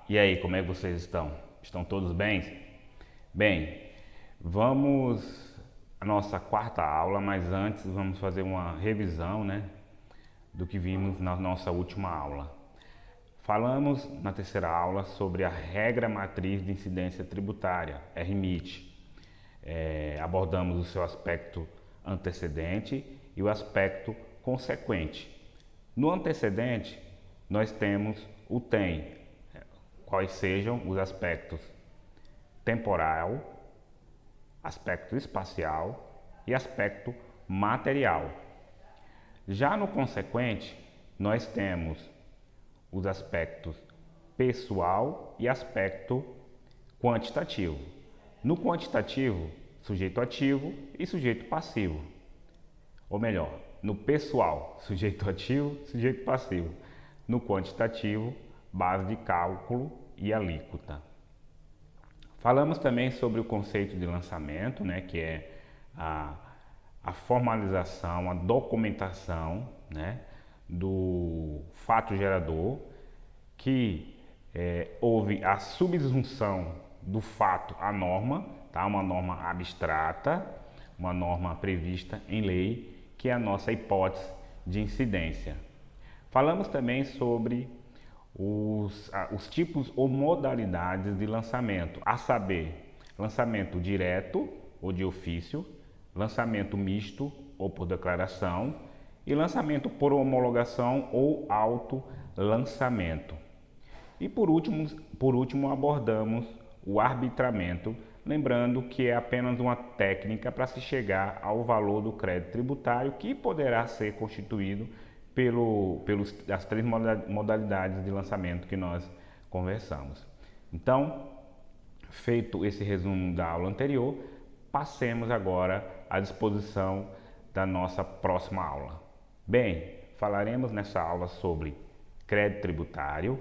E aí, como é que vocês estão? Estão todos bem? Bem, vamos à nossa quarta aula, mas antes vamos fazer uma revisão, do que vimos na nossa última aula. Falamos na terceira aula sobre a regra matriz de incidência tributária, RMIT. Abordamos o seu aspecto antecedente e o aspecto consequente. No antecedente, nós temos o TEM, quais sejam os aspectos temporal, aspecto espacial e aspecto material. Já no consequente, nós temos os aspectos pessoal e aspecto quantitativo. No quantitativo, sujeito ativo e sujeito passivo. Ou melhor, no pessoal, sujeito ativo, sujeito passivo. No quantitativo, base de cálculo e alíquota. Falamos também sobre o conceito de lançamento, que é a formalização, a documentação, do fato gerador, que houve a subsunção do fato à norma, uma norma abstrata, uma norma prevista em lei, que é a nossa hipótese de incidência. Falamos também sobre os tipos ou modalidades de lançamento, a saber, lançamento direto ou de ofício, lançamento misto ou por declaração e lançamento por homologação ou auto-lançamento. E por último abordamos o arbitramento, lembrando que é apenas uma técnica para se chegar ao valor do crédito tributário que poderá ser constituído pelas três modalidades de lançamento que nós conversamos. Então, feito esse resumo da aula anterior, passemos agora à disposição da nossa próxima aula. Bem, falaremos nessa aula sobre crédito tributário,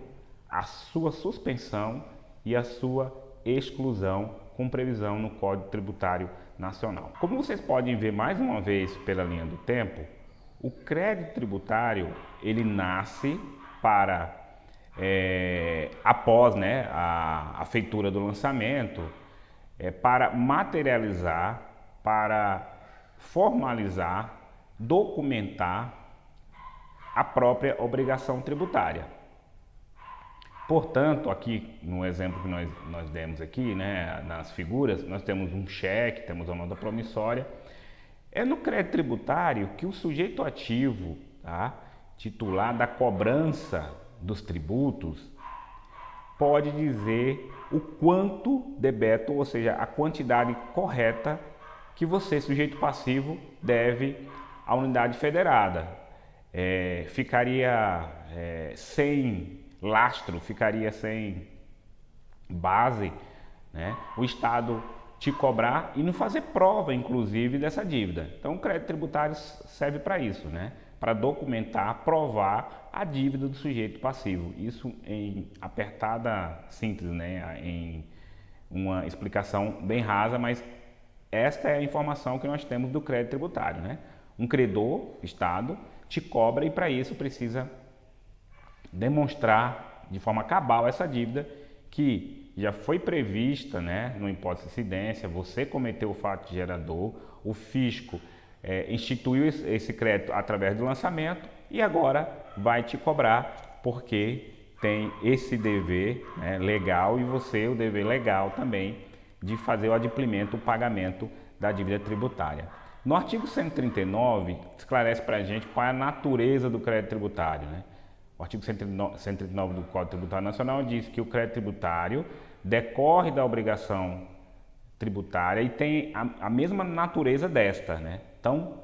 a sua suspensão e a sua exclusão com previsão no Código Tributário Nacional. Como vocês podem ver mais uma vez pela linha do tempo, o crédito tributário ele nasce para, após a feitura do lançamento, para materializar, para formalizar, documentar a própria obrigação tributária. Portanto, aqui no exemplo que nós demos aqui, nas figuras, nós temos um cheque, temos a nota promissória. É no crédito tributário que o sujeito ativo, titular da cobrança dos tributos, pode dizer o quanto débito, ou seja, a quantidade correta que você, sujeito passivo, deve à unidade federada. Ficaria sem lastro, ficaria sem base, o Estado te cobrar e não fazer prova, inclusive, dessa dívida. Então, o crédito tributário serve para isso, para documentar, provar a dívida do sujeito passivo. Isso em apertada síntese, em uma explicação bem rasa, mas esta é a informação que nós temos do crédito tributário. Um credor, Estado, te cobra e para isso precisa demonstrar de forma cabal essa dívida que já foi prevista no imposto de incidência, você cometeu o fato gerador, o fisco instituiu esse crédito através do lançamento e agora vai te cobrar porque tem esse dever legal e você o dever legal também de fazer o adimplemento, o pagamento da dívida tributária. No artigo 139 esclarece para a gente qual é a natureza do crédito tributário. O artigo 139 do Código Tributário Nacional diz que o crédito tributário decorre da obrigação tributária e tem a mesma natureza desta. Então,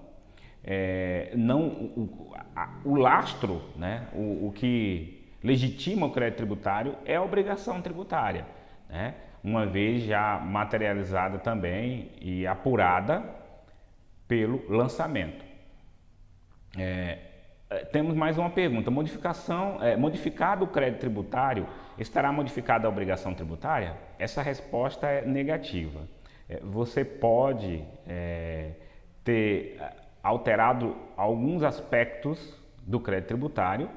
o lastro, o que legitima o crédito tributário é a obrigação tributária, uma vez já materializada também e apurada pelo lançamento. Temos mais uma pergunta. Modificado o crédito tributário, estará modificada a obrigação tributária? Essa resposta é negativa. Você pode ter alterado alguns aspectos do crédito tributário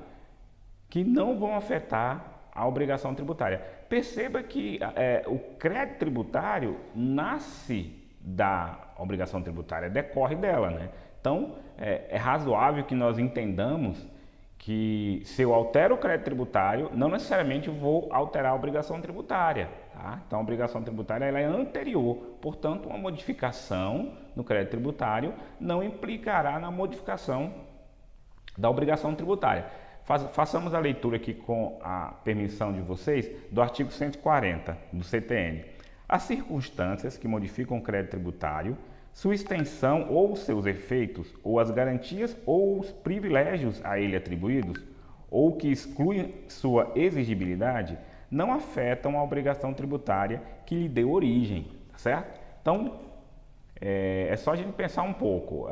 que não vão afetar a obrigação tributária. Perceba que o crédito tributário nasce da obrigação tributária, decorre dela, né? Então, é razoável que nós entendamos que se eu altero o crédito tributário, não necessariamente vou alterar a obrigação tributária. Tá? Então, a obrigação tributária ela é anterior, portanto, uma modificação no crédito tributário não implicará na modificação da obrigação tributária. Façamos a leitura aqui com a permissão de vocês do artigo 140 do CTN. As circunstâncias que modificam o crédito tributário, sua extensão ou seus efeitos, ou as garantias ou os privilégios a ele atribuídos, ou que excluem sua exigibilidade, não afetam a obrigação tributária que lhe deu origem, certo? Então, é só a gente pensar um pouco.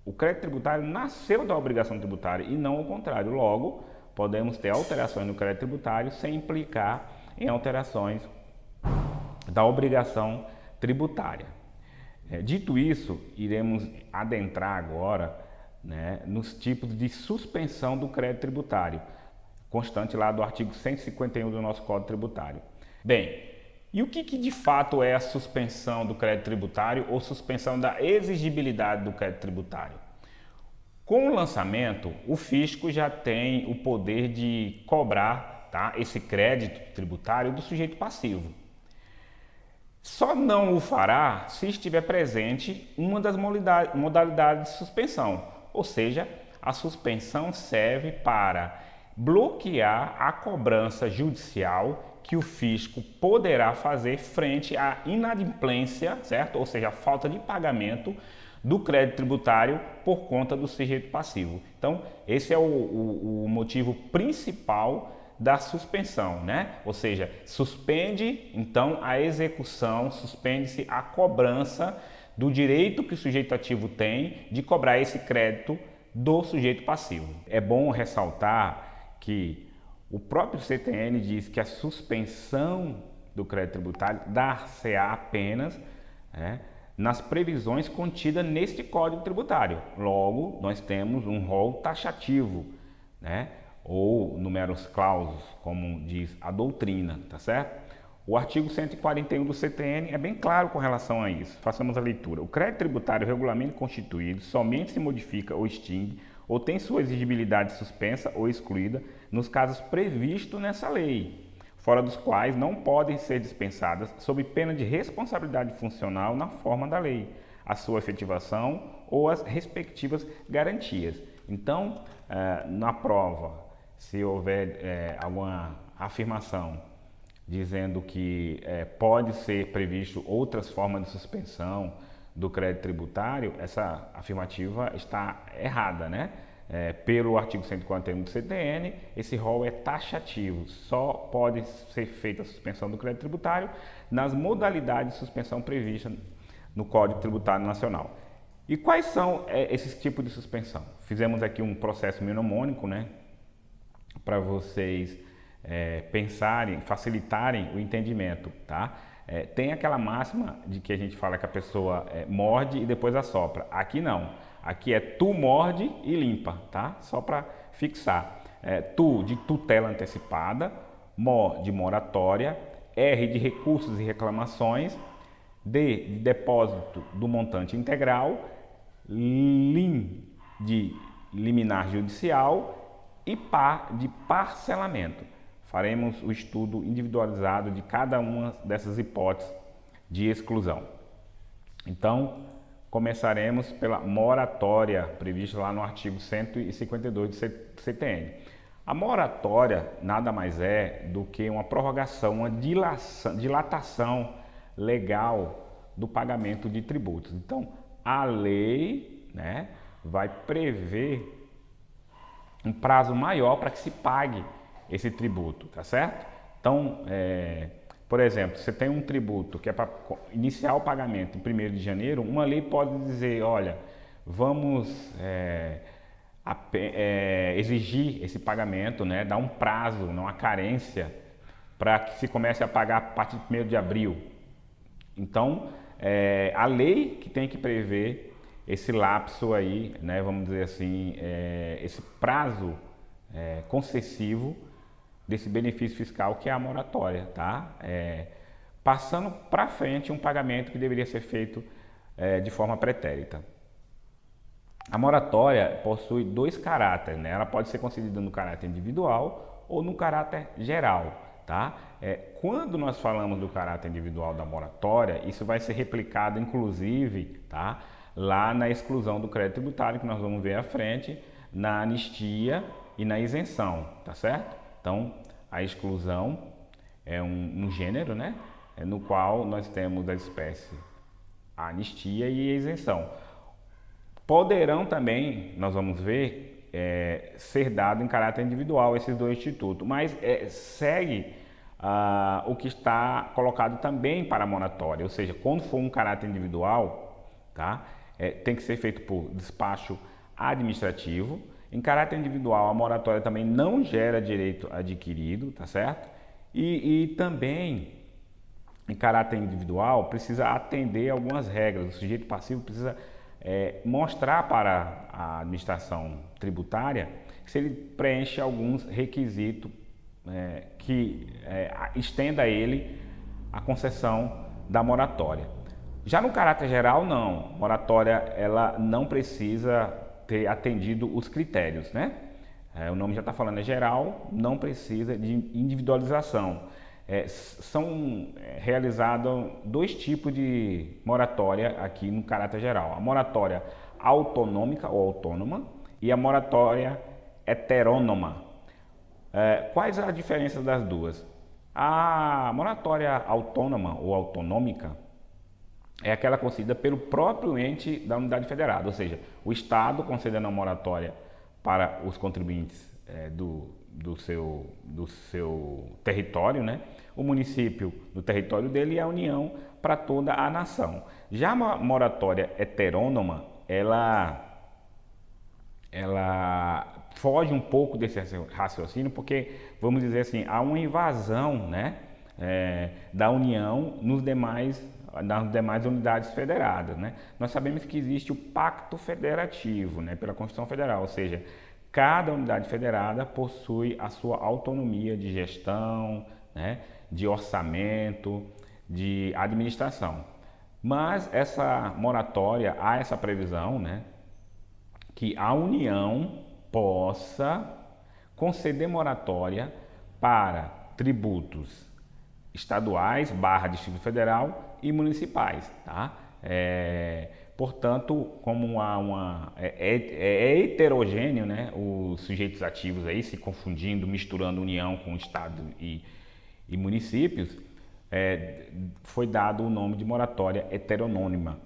O crédito tributário nasceu da obrigação tributária e não o contrário. Logo, podemos ter alterações no crédito tributário sem implicar em alterações da obrigação tributária. Dito isso, iremos adentrar agora, né, nos tipos de suspensão do crédito tributário, constante lá do artigo 151 do nosso Código Tributário. Bem, e o que de fato é a suspensão do crédito tributário ou suspensão da exigibilidade do crédito tributário? Com o lançamento, o fisco já tem o poder de cobrar, tá, esse crédito tributário do sujeito passivo. Só não o fará se estiver presente uma das modalidades de suspensão, ou seja, a suspensão serve para bloquear a cobrança judicial que o fisco poderá fazer frente à inadimplência, certo? Ou seja, a falta de pagamento do crédito tributário por conta do sujeito passivo. Então, esse é o motivo principal da suspensão, né? Ou seja, suspende então a execução, suspende-se a cobrança do direito que o sujeito ativo tem de cobrar esse crédito do sujeito passivo. É bom ressaltar que o próprio CTN diz que a suspensão do crédito tributário dar-se-á apenas, né, nas previsões contidas neste Código Tributário. Logo, nós temos um rol taxativo, né, ou numerus clausus, como diz a doutrina, tá certo? O artigo 141 do CTN é bem claro com relação a isso. Façamos a leitura. O crédito tributário regularmente constituído somente se modifica ou extingue ou tem sua exigibilidade suspensa ou excluída nos casos previstos nessa lei, fora dos quais não podem ser dispensadas sob pena de responsabilidade funcional na forma da lei, a sua efetivação ou as respectivas garantias. Então, na prova, se houver alguma afirmação dizendo que pode ser previsto outras formas de suspensão do crédito tributário, essa afirmativa está errada, né? Pelo artigo 141 do CTN, esse rol é taxativo, só pode ser feita a suspensão do crédito tributário nas modalidades de suspensão previstas no Código Tributário Nacional. E quais são esses tipos de suspensão? Fizemos aqui um processo mnemônico, né, para vocês pensarem, facilitarem o entendimento, tá? Tem aquela máxima de que a gente fala que a pessoa morde e depois assopra. Aqui não. Aqui é tu morde e limpa, tá? Só para fixar. Tu de tutela antecipada, mo de moratória, R de recursos e reclamações, D de depósito do montante integral, LIM de liminar judicial e PAR de parcelamento. Faremos o estudo individualizado de cada uma dessas hipóteses de exclusão. Então, começaremos pela moratória prevista lá no artigo 152 do CTN. A moratória nada mais é do que uma prorrogação, uma dilatação legal do pagamento de tributos. Então, a lei, né, vai prever um prazo maior para que se pague esse tributo, tá certo? Então, por exemplo, você tem um tributo que é para iniciar o pagamento em 1º de janeiro, uma lei pode dizer, olha, vamos exigir esse pagamento, né, dar um prazo, não uma carência, para que se comece a pagar a partir de 1º de abril. Então, a lei que tem que prever esse lapso aí, né, vamos dizer assim, esse prazo concessivo desse benefício fiscal que é a moratória, tá? Passando para frente um pagamento que deveria ser feito de forma pretérita. A moratória possui dois caráteres, né? Ela pode ser concedida no caráter individual ou no caráter geral, tá? Quando nós falamos do caráter individual da moratória, isso vai ser replicado, inclusive, tá? Lá na exclusão do crédito tributário, que nós vamos ver à frente, na anistia e na isenção, tá certo? Então, a exclusão é um gênero, né? No qual nós temos a espécie a anistia e a isenção. Poderão também, nós vamos ver, ser dado em caráter individual esses dois institutos, mas segue o que está colocado também para a moratória, ou seja, quando for um caráter individual, tá? Tem que ser feito por despacho administrativo. Em caráter individual, a moratória também não gera direito adquirido, tá certo? E também, em caráter individual, precisa atender algumas regras. O sujeito passivo precisa mostrar para a administração tributária que se ele preenche alguns requisitos que estenda a ele a concessão da moratória. Já no caráter geral, não. Moratória, ela não precisa ter atendido os critérios, né? O nome já está falando, é geral, não precisa de individualização. São realizados dois tipos de moratória aqui no caráter geral. A moratória autonômica ou autônoma e a moratória heterônoma. Quais as diferenças das duas? A moratória autônoma ou autonômica é aquela concedida pelo próprio ente da unidade federada, ou seja, o Estado concedendo a moratória para os contribuintes do seu território, né? O município do território dele e a União para toda a nação. Já a moratória heterônoma, ela foge um pouco desse raciocínio, porque, vamos dizer assim, há uma invasão, né, da União nas demais unidades federadas, né? Nós sabemos que existe o Pacto Federativo, né, pela Constituição Federal, ou seja, cada unidade federada possui a sua autonomia de gestão, né, de orçamento, de administração. Mas essa moratória, há essa previsão, né, que a União possa conceder moratória para tributos estaduais, /Distrito Federal e municipais, tá? Portanto, como é heterogêneo, né, os sujeitos ativos aí se confundindo, misturando União com Estado e municípios, foi dado o nome de moratória heterônoma.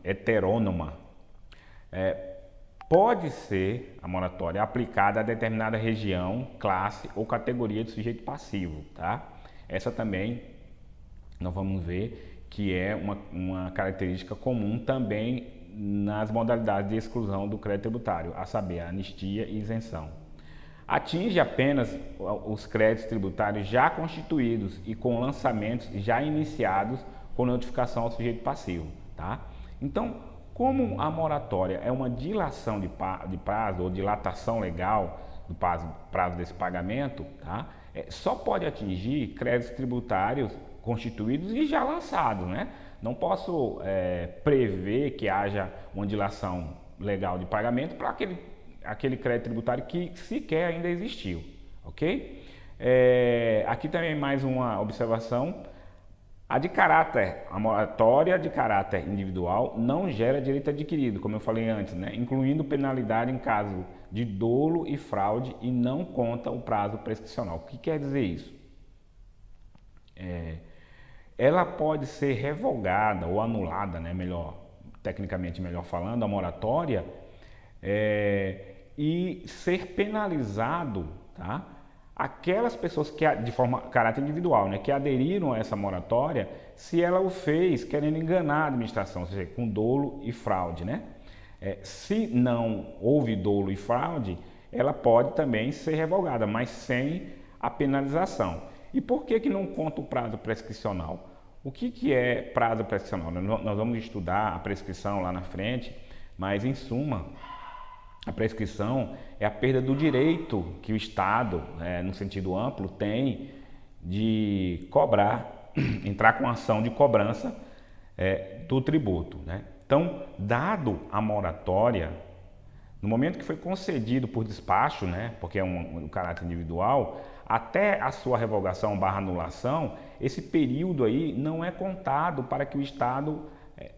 Pode ser a moratória aplicada a determinada região, classe ou categoria de sujeito passivo, tá? Essa também nós vamos ver que é uma característica comum também nas modalidades de exclusão do crédito tributário, a saber, a anistia e isenção. Atinge apenas os créditos tributários já constituídos e com lançamentos já iniciados com notificação ao sujeito passivo, tá? Então, como a moratória é uma dilação de prazo ou dilatação legal do prazo desse pagamento, tá? Só pode atingir créditos tributários constituídos e já lançados, né? Não posso prever que haja uma dilação legal de pagamento para aquele crédito tributário que sequer ainda existiu, ok? Aqui também mais uma observação. A moratória de caráter individual não gera direito adquirido, como eu falei antes, né? Incluindo penalidade em caso de dolo e fraude e não conta o prazo prescricional. O que quer dizer isso? Ela pode ser revogada ou anulada, né? Tecnicamente melhor falando, a moratória, e ser penalizado, tá? Aquelas pessoas que, de forma caráter individual, né, que aderiram a essa moratória, se ela o fez querendo enganar a administração, ou seja, com dolo e fraude, né? Se não houve dolo e fraude, ela pode também ser revogada, mas sem a penalização. E por que não conta o prazo prescricional? O que é prazo prescricional? Nós vamos estudar a prescrição lá na frente, mas em suma, A prescrição é a perda do direito que o Estado, no sentido amplo, tem de cobrar, entrar com ação de cobrança do tributo, né? Então, dado a moratória, no momento que foi concedido por despacho, né, porque é um caráter individual, até a sua revogação barra anulação, esse período aí não é contado para que o Estado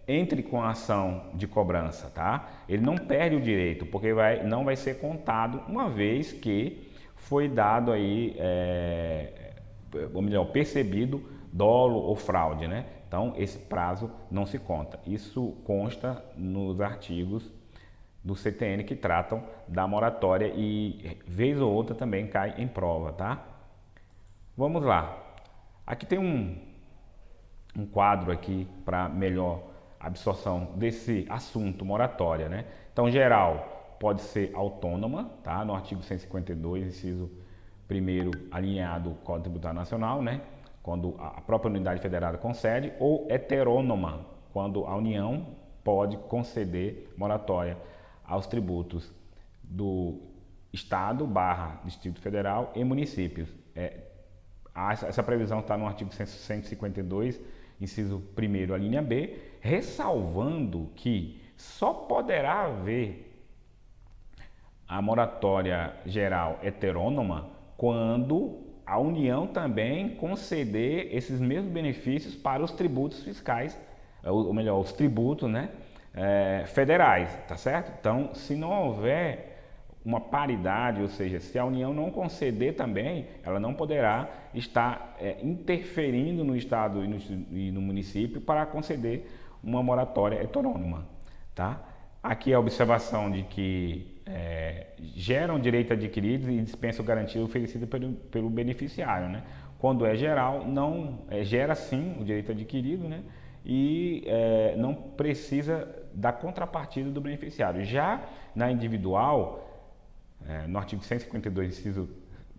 entre com a ação de cobrança, tá? Ele não perde o direito, porque não vai ser contado uma vez que foi dado aí, ou melhor, percebido dolo ou fraude, né? Então, esse prazo não se conta. Isso consta nos artigos do CTN que tratam da moratória e, vez ou outra, também cai em prova, tá? Vamos lá. Aqui tem um quadro aqui para melhor absorção desse assunto moratória, né? Então, geral pode ser autônoma, tá? No artigo 152, inciso 1º, alinhado ao Código Tributário Nacional, né? Quando a própria unidade federada concede, ou heterônoma, quando a União pode conceder moratória aos tributos do Estado / Distrito Federal e municípios. Essa previsão está no artigo 152, inciso 1º, a linha B, ressalvando que só poderá haver a moratória geral heterônoma quando a União também conceder esses mesmos benefícios para os tributos fiscais, ou melhor, os tributos, né, federais, tá certo? Então, se não houver uma paridade, ou seja, se a União não conceder também, ela não poderá estar interferindo no Estado e no município para conceder uma moratória heterônoma, tá? Aqui a observação de que geram direito adquirido e dispensam garantia oferecida pelo beneficiário, né? Quando é geral, não gera sim o direito adquirido, né? E não precisa da contrapartida do beneficiário. Já na individual, no artigo 152, inciso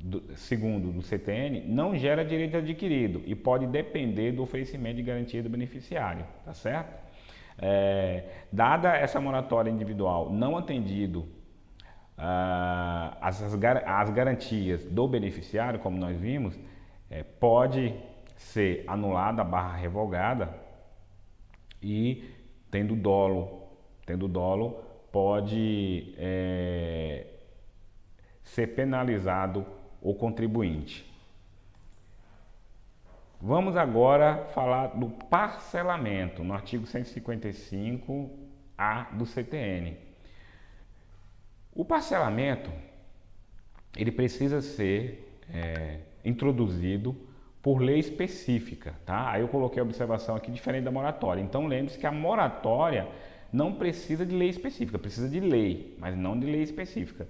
2º do CTN, não gera direito adquirido e pode depender do oferecimento de garantia do beneficiário, tá certo? Dada essa moratória individual não atendido as garantias do beneficiário, como nós vimos, pode ser anulada / revogada e tendo dolo pode ser penalizado o contribuinte. Vamos agora falar do parcelamento no artigo 155-A do CTN. O parcelamento ele precisa ser introduzido por lei específica, tá? Aí eu coloquei a observação aqui diferente da moratória. Então lembre-se que a moratória não precisa de lei específica, precisa de lei, mas não de lei específica.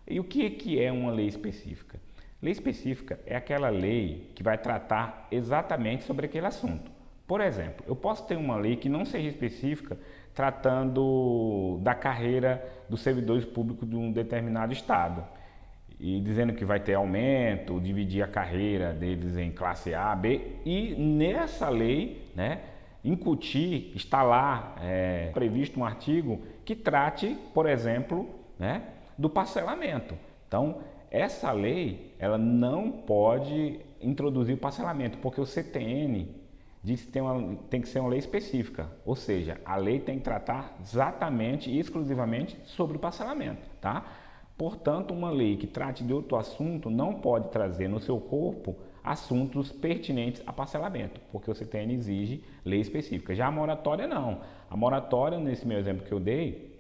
E o que é uma lei específica? Lei específica é aquela lei que vai tratar exatamente sobre aquele assunto. Por exemplo, eu posso ter uma lei que não seja específica tratando da carreira dos servidores públicos de um determinado estado e dizendo que vai ter aumento, dividir a carreira deles em classe A, B, e nessa lei, né, incutir, está lá previsto um artigo que trate, por exemplo, né, do parcelamento. Então, essa lei, ela não pode introduzir o parcelamento, porque o CTN diz que tem que ser uma lei específica, ou seja, a lei tem que tratar exatamente e exclusivamente sobre o parcelamento, tá? Portanto, uma lei que trate de outro assunto não pode trazer no seu corpo assuntos pertinentes a parcelamento, porque o CTN exige lei específica. Já a moratória não. A moratória, nesse meu exemplo que eu dei,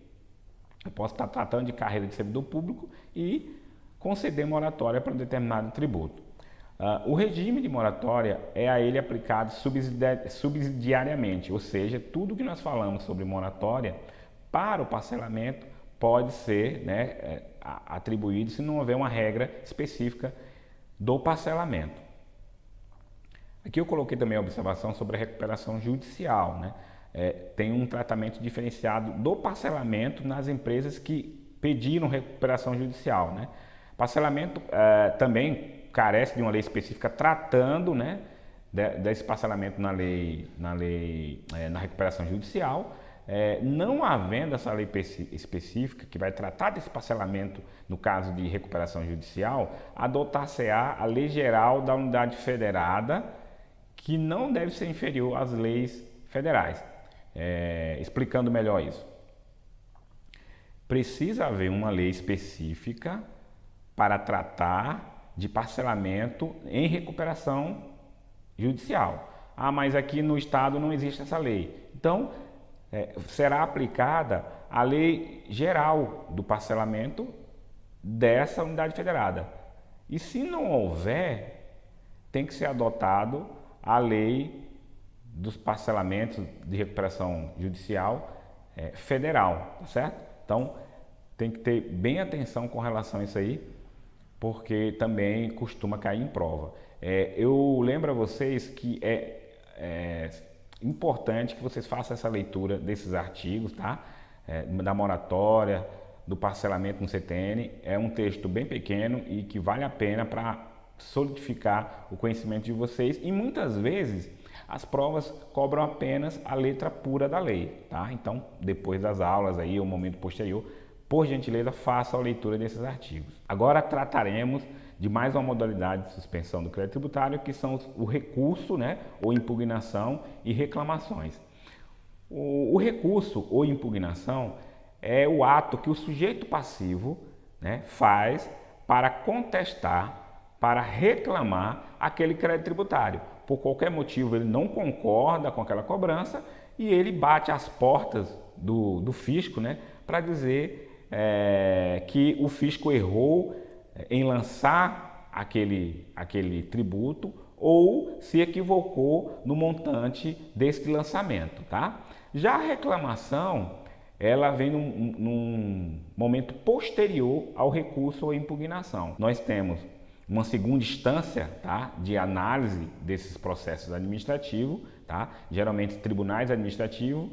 eu posso estar tratando de carreira de servidor público e conceder moratória para um determinado tributo. O regime de moratória é a ele aplicado subsidiariamente, ou seja, tudo que nós falamos sobre moratória para o parcelamento pode ser, né, atribuído se não houver uma regra específica do parcelamento. Aqui eu coloquei também a observação sobre a recuperação judicial, né? Tem um tratamento diferenciado do parcelamento nas empresas que pediram recuperação judicial, né? Parcelamento também carece de uma lei específica tratando, né, desse parcelamento na recuperação judicial, não havendo essa lei específica que vai tratar desse parcelamento no caso de recuperação judicial, adotar-se-á a lei geral da unidade federada, que não deve ser inferior às leis federais. Explicando melhor isso. Precisa haver uma lei específica para tratar de parcelamento em recuperação judicial. Mas aqui no estado não existe essa lei. Então, será aplicada a lei geral do parcelamento dessa unidade federada. E se não houver, tem que ser adotado a lei dos parcelamentos de recuperação judicial federal, tá certo? Então, tem que ter bem atenção com relação a isso aí, porque também costuma cair em prova. Eu lembro a vocês que é importante que vocês façam essa leitura desses artigos, tá? Da moratória, do parcelamento no CTN. É um texto bem pequeno e que vale a pena para solidificar o conhecimento de vocês, e muitas vezes as provas cobram apenas a letra pura da lei, tá? Então, depois das aulas aí, ou momento posterior, por gentileza, faça a leitura desses artigos. Agora trataremos de mais uma modalidade de suspensão do crédito tributário, que são o recurso, né, ou impugnação e reclamações. O recurso ou impugnação é o ato que o sujeito passivo, né, faz para contestar, para reclamar aquele crédito tributário. Por qualquer motivo ele não concorda com aquela cobrança e ele bate às portas do fisco, né, para dizer que o fisco errou em lançar aquele tributo ou se equivocou no montante desse lançamento, tá? Já a reclamação, ela vem num momento posterior ao recurso ou impugnação. Nós temos uma segunda instância, tá, de análise desses processos administrativos, tá? Geralmente tribunais administrativos,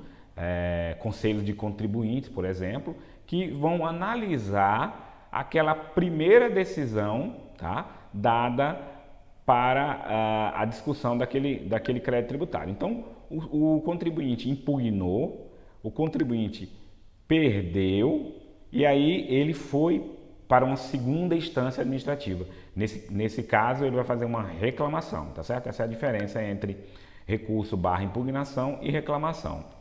conselhos de contribuintes, por exemplo, que vão analisar aquela primeira decisão, tá, dada para a discussão daquele crédito tributário. Então, o contribuinte impugnou, o contribuinte perdeu e aí ele foi para uma segunda instância administrativa. Nesse caso, ele vai fazer uma reclamação, tá certo? Essa é a diferença entre recurso / impugnação e reclamação.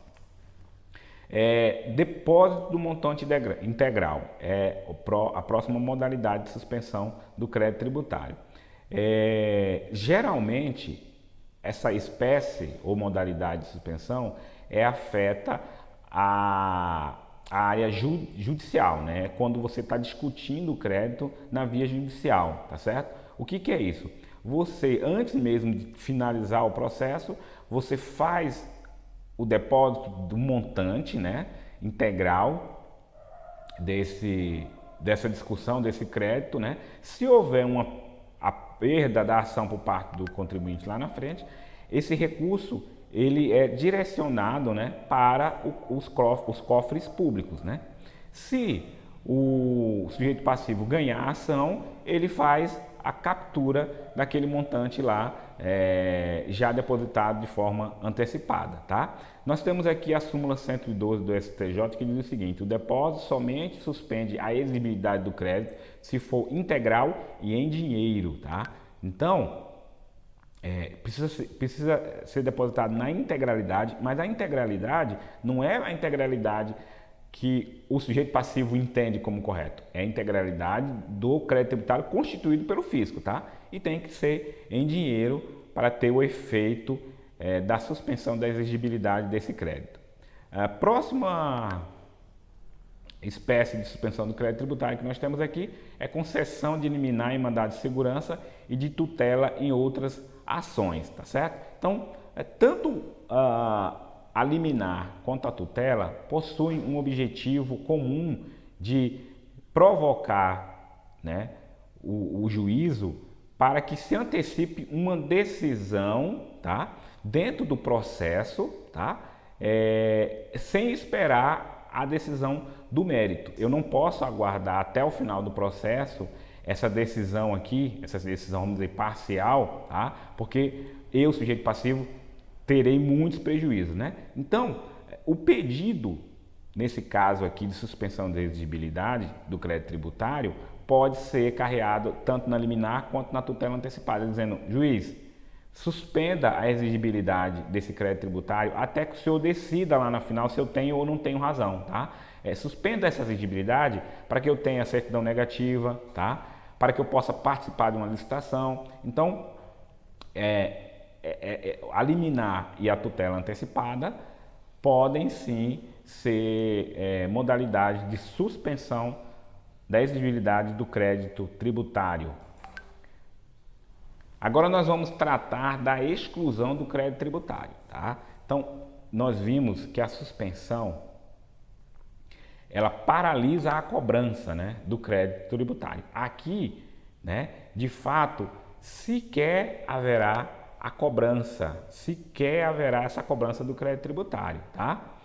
Depósito do montante integral é a próxima modalidade de suspensão do crédito tributário. Geralmente, essa espécie ou modalidade de suspensão afeta a área judicial, né? Quando você está discutindo o crédito na via judicial, tá certo? O que é isso? Você, antes mesmo de finalizar o processo, você faz o depósito do montante, né, integral dessa discussão, desse crédito, né? Se houver a perda da ação por parte do contribuinte lá na frente, esse recurso ele é direcionado, né, para os cofres públicos, né? Se o sujeito passivo ganhar a ação, ele faz a captura daquele montante lá já depositado de forma antecipada, tá? Nós temos aqui a súmula 112 do STJ que diz o seguinte: o depósito somente suspende a exigibilidade do crédito se for integral e em dinheiro, tá? Então, precisa ser depositado na integralidade, mas a integralidade não é a integralidade que o sujeito passivo entende como correto. É a integralidade do crédito tributário constituído pelo fisco, tá? E tem que ser em dinheiro para ter o efeito da suspensão da exigibilidade desse crédito. A próxima espécie de suspensão do crédito tributário que nós temos aqui é concessão de liminar em mandado de segurança e de tutela em outras ações, tá certo? Então, tanto a liminar quanto a tutela possuem um objetivo comum de provocar, né, o juízo para que se antecipe uma decisão, tá, dentro do processo, tá, sem esperar a decisão do mérito. Eu não posso aguardar até o final do processo essa decisão aqui, essa decisão, vamos dizer, parcial, tá? Porque eu, sujeito passivo, terei muitos prejuízos, né? Então, O pedido, nesse caso aqui de suspensão da exigibilidade do crédito tributário, pode ser carreado tanto na liminar quanto na tutela antecipada, dizendo: juiz, suspenda a exigibilidade desse crédito tributário até que o senhor decida lá na final se eu tenho ou não tenho razão, tá? Suspenda essa exigibilidade para que eu tenha certidão negativa, tá? Para que eu possa participar de uma licitação. Então, a liminar e a tutela antecipada podem sim ser modalidades de suspensão da exigibilidade do crédito tributário. Agora nós vamos tratar da exclusão do crédito tributário, tá? Então, nós vimos que a suspensão, ela paralisa a cobrança, né, do crédito tributário. Aqui, né, de fato, sequer haverá a cobrança, sequer haverá essa cobrança do crédito tributário, tá?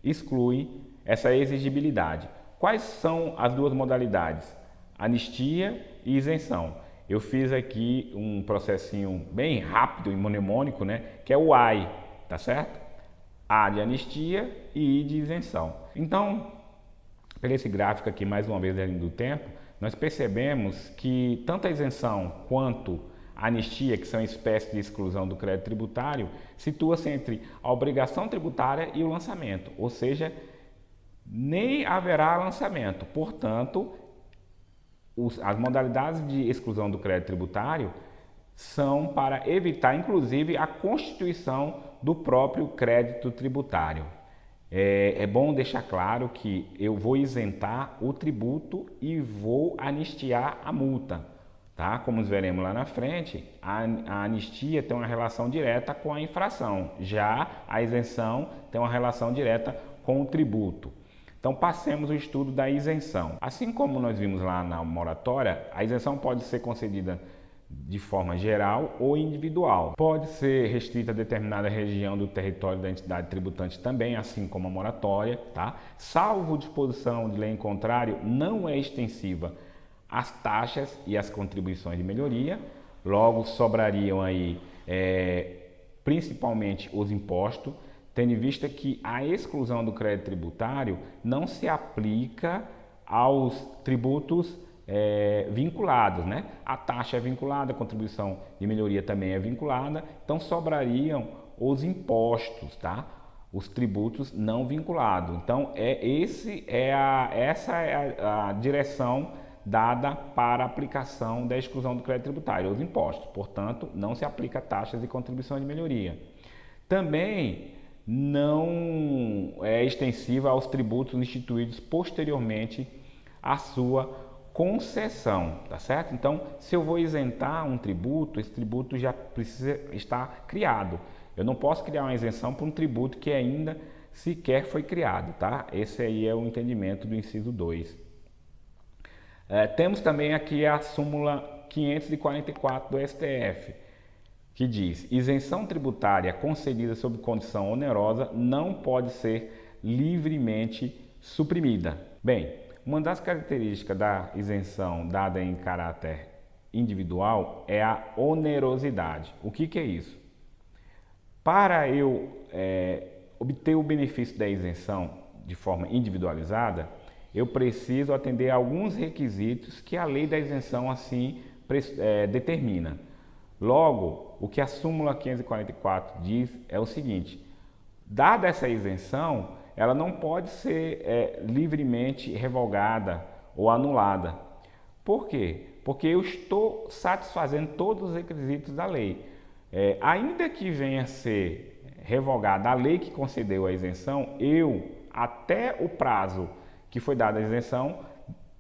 Exclui essa exigibilidade. Quais são as duas modalidades? Anistia e isenção. Eu fiz aqui um processinho bem rápido e mnemônico, né, que é o AI, tá certo? A de anistia e I de isenção. Então, por esse gráfico aqui, mais uma vez, da linha do tempo, nós percebemos que tanto a isenção quanto a anistia, que são espécies de exclusão do crédito tributário, situa-se entre a obrigação tributária e o lançamento, ou seja, nem haverá lançamento. Portanto, as modalidades de exclusão do crédito tributário são para evitar, inclusive, a constituição do próprio crédito tributário. É bom deixar claro que eu vou isentar o tributo e vou anistiar a multa, tá? Como veremos lá na frente, a anistia tem uma relação direta com a infração, já a isenção tem uma relação direta com o tributo. Então, passemos o estudo da isenção. Assim como nós vimos lá na moratória, a isenção pode ser concedida de forma geral ou individual. Pode ser restrita a determinada região do território da entidade tributante também, assim como a moratória, tá? Salvo disposição de lei em contrário, não é extensiva às taxas e às contribuições de melhoria. Logo, sobrariam aí principalmente os impostos, tendo em vista que a exclusão do crédito tributário não se aplica aos tributos vinculados, né? A taxa é vinculada, a contribuição de melhoria também é vinculada, então sobrariam os impostos, tá? Os tributos não vinculados. Então, essa é a direção dada para a aplicação da exclusão do crédito tributário, os impostos. Portanto, não se aplica taxas e contribuição de melhoria. Também não é extensiva aos tributos instituídos posteriormente à sua concessão, tá certo? Então, se eu vou isentar um tributo, esse tributo já precisa estar criado. Eu não posso criar uma isenção para um tributo que ainda sequer foi criado, tá? Esse aí é o entendimento do inciso 2. Temos também aqui a súmula 544 do STF, que diz: isenção tributária concedida sob condição onerosa não pode ser livremente suprimida. Bem, uma das características da isenção dada em caráter individual é a onerosidade. O que é isso? Para eu obter o benefício da isenção de forma individualizada, eu preciso atender a alguns requisitos que a lei da isenção assim determina. Logo, o que a súmula 544 diz é o seguinte: dada essa isenção, ela não pode ser livremente revogada ou anulada. Por quê? Porque eu estou satisfazendo todos os requisitos da lei. Ainda que venha a ser revogada a lei que concedeu a isenção, eu, até o prazo que foi dada a isenção,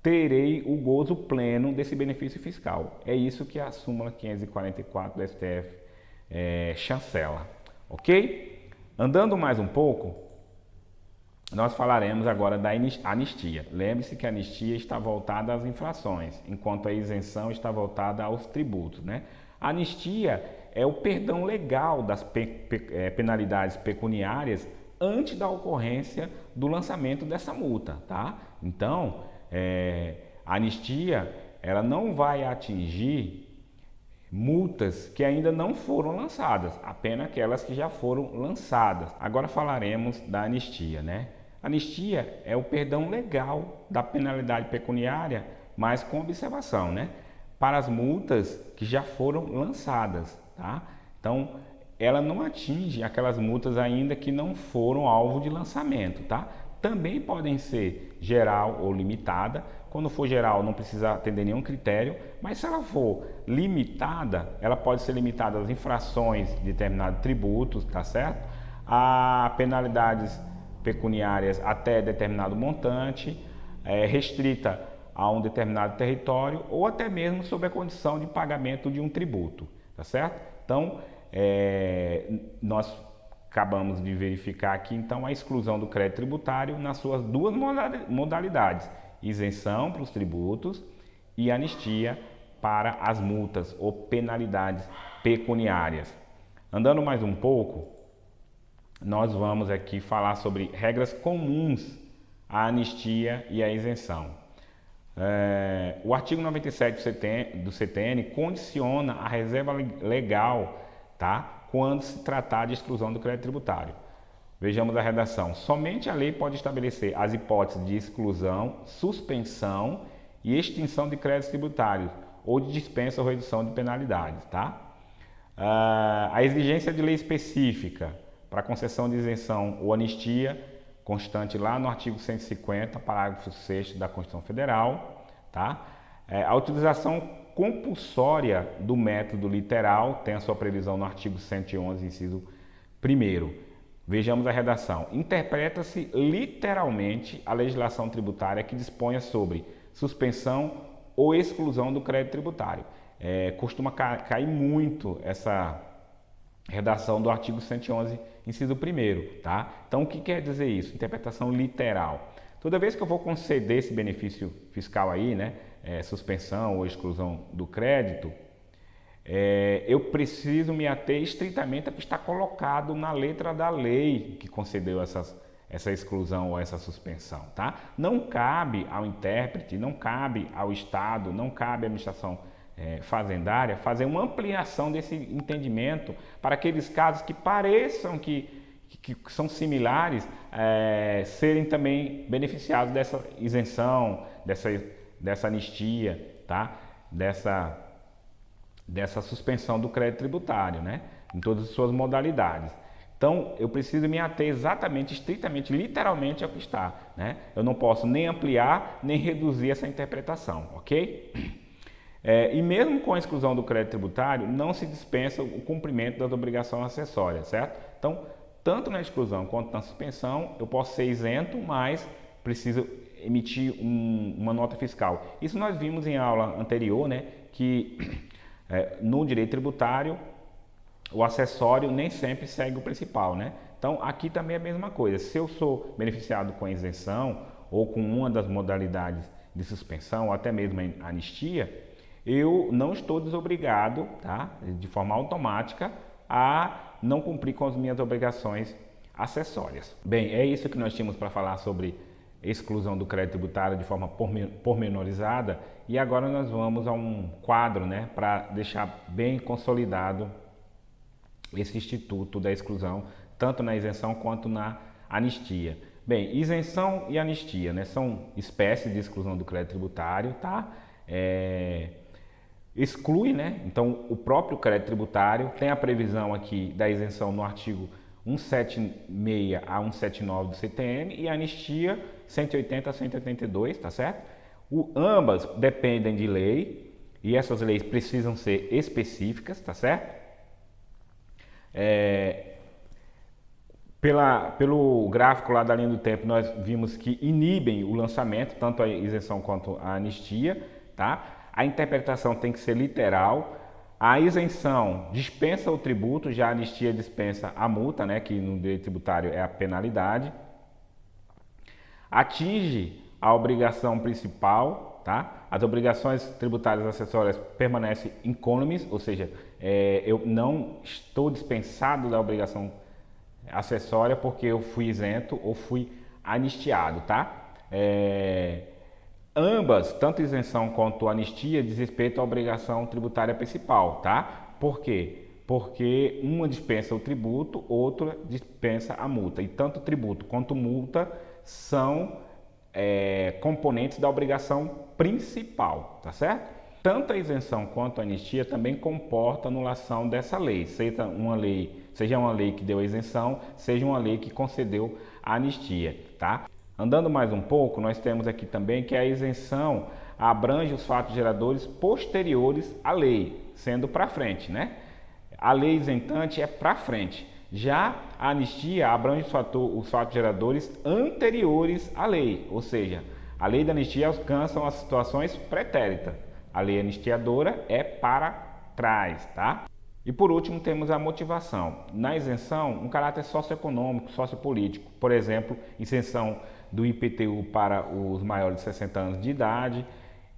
terei o gozo pleno desse benefício fiscal. É isso que a súmula 544 do STF chancela, ok? Andando mais um pouco, nós falaremos agora da anistia. Lembre-se que a anistia está voltada às infrações, enquanto a isenção está voltada aos tributos, né? A anistia é o perdão legal das penalidades pecuniárias antes da ocorrência do lançamento dessa multa, tá? Então, a anistia ela não vai atingir multas que ainda não foram lançadas, apenas aquelas que já foram lançadas. Agora falaremos da anistia, né? Anistia é o perdão legal da penalidade pecuniária, mas com observação, né? Para as multas que já foram lançadas, tá? Então, ela não atinge aquelas multas ainda que não foram alvo de lançamento, tá? Também podem ser geral ou limitada. Quando for geral, não precisa atender nenhum critério, mas se ela for limitada, ela pode ser limitada às infrações de determinados tributos, tá certo? A penalidades pecuniárias até determinado montante, restrita a um determinado território ou até mesmo sob a condição de pagamento de um tributo, tá certo? Então, nós acabamos de verificar aqui então a exclusão do crédito tributário nas suas duas modalidades: isenção para os tributos e anistia para as multas ou penalidades pecuniárias. Andando mais um pouco, nós vamos aqui falar sobre regras comuns à anistia e à isenção. O artigo 97 do CTN condiciona a reserva legal, tá? Quando se tratar de exclusão do crédito tributário. Vejamos a redação. Somente a lei pode estabelecer as hipóteses de exclusão, suspensão e extinção de créditos tributários ou de dispensa ou redução de penalidades, tá? A exigência de lei específica para concessão de isenção ou anistia, constante lá no artigo 150, parágrafo 6º da Constituição Federal, tá? A utilização compulsória do método literal tem a sua previsão no artigo 111, inciso 1º. Vejamos a redação. Interpreta-se literalmente a legislação tributária que disponha sobre suspensão ou exclusão do crédito tributário. Costuma cair muito essa redação do artigo 111, inciso 1º, tá? Então, o que quer dizer isso? Interpretação literal. Toda vez que eu vou conceder esse benefício fiscal aí, né, suspensão ou exclusão do crédito, eu preciso me ater estritamente ao que está colocado na letra da lei que concedeu essa exclusão ou essa suspensão, tá? Não cabe ao intérprete, não cabe ao Estado, não cabe à administração fazendária fazer uma ampliação desse entendimento para aqueles casos que pareçam que são similares, serem também beneficiados dessa isenção, dessa anistia, tá? Dessa suspensão do crédito tributário, né? Em todas as suas modalidades. Então, eu preciso me ater exatamente, estritamente, literalmente ao que está, né? Eu não posso nem ampliar, nem reduzir essa interpretação, ok? E mesmo com a exclusão do crédito tributário, não se dispensa o cumprimento das obrigações acessórias, certo? Então, tanto na exclusão quanto na suspensão, eu posso ser isento, mas preciso emitir uma nota fiscal. Isso nós vimos em aula anterior, né? Que no direito tributário, o acessório nem sempre segue o principal, né? Então, aqui também é a mesma coisa. Se eu sou beneficiado com a isenção ou com uma das modalidades de suspensão, ou até mesmo a anistia, eu não estou desobrigado, tá? De forma automática, a não cumprir com as minhas obrigações acessórias. Bem, é isso que nós tínhamos para falar sobre exclusão do crédito tributário de forma pormenorizada, e agora nós vamos a um quadro, né, para deixar bem consolidado esse instituto da exclusão, tanto na isenção quanto na anistia. Bem, isenção e anistia, né, são espécies de exclusão do crédito tributário, tá? Exclui, né? Então, o próprio crédito tributário tem a previsão aqui da isenção no artigo 176 a 179 do CTN e a anistia 180 a 182, tá certo? Ambas dependem de lei e essas leis precisam ser específicas, tá certo? Pelo gráfico lá da linha do tempo, nós vimos que inibem o lançamento, tanto a isenção quanto a anistia, tá? A interpretação tem que ser literal. A isenção dispensa o tributo, já a anistia dispensa a multa, né, que no direito tributário é a penalidade. Atinge a obrigação principal, tá? As obrigações tributárias acessórias permanecem incólumes, ou seja, eu não estou dispensado da obrigação acessória porque eu fui isento ou fui anistiado, tá? Ambas, tanto isenção quanto anistia, diz respeito à obrigação tributária principal, tá? Por quê? Porque uma dispensa o tributo, outra dispensa a multa. E tanto tributo quanto multa são componentes da obrigação principal, tá certo? Tanto a isenção quanto a anistia também comporta anulação dessa lei, seja uma lei que deu a isenção, seja uma lei que concedeu a anistia, tá? Andando mais um pouco, nós temos aqui também que a isenção abrange os fatos geradores posteriores à lei, sendo para frente, né? A lei isentante é para frente. Já a anistia abrange os fatos geradores anteriores à lei, ou seja, a lei da anistia alcança as situações pretéritas. A lei anistiadora é para trás, tá? E por último temos a motivação. Na isenção, um caráter socioeconômico, sociopolítico. Por exemplo, isenção do IPTU para os maiores de 60 anos de idade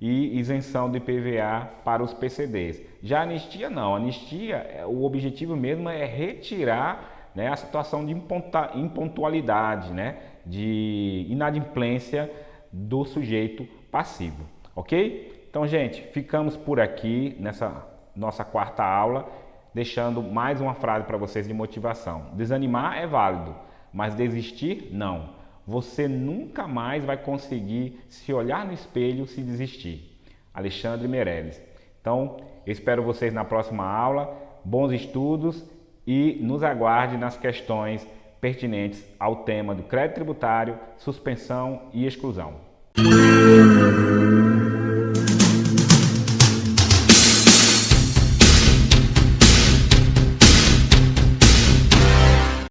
e isenção do IPVA para os PCDs. Já a anistia não. A anistia, o objetivo mesmo é retirar, né, a situação de impontualidade, né, de inadimplência do sujeito passivo. Ok? Então, gente, ficamos por aqui nessa nossa quarta aula, deixando mais uma frase para vocês de motivação. Desanimar é válido, mas desistir não. Você nunca mais vai conseguir se olhar no espelho se desistir. Alexandre Meirelles. Então, eu espero vocês na próxima aula. Bons estudos e nos aguarde nas questões pertinentes ao tema do crédito tributário, suspensão e exclusão.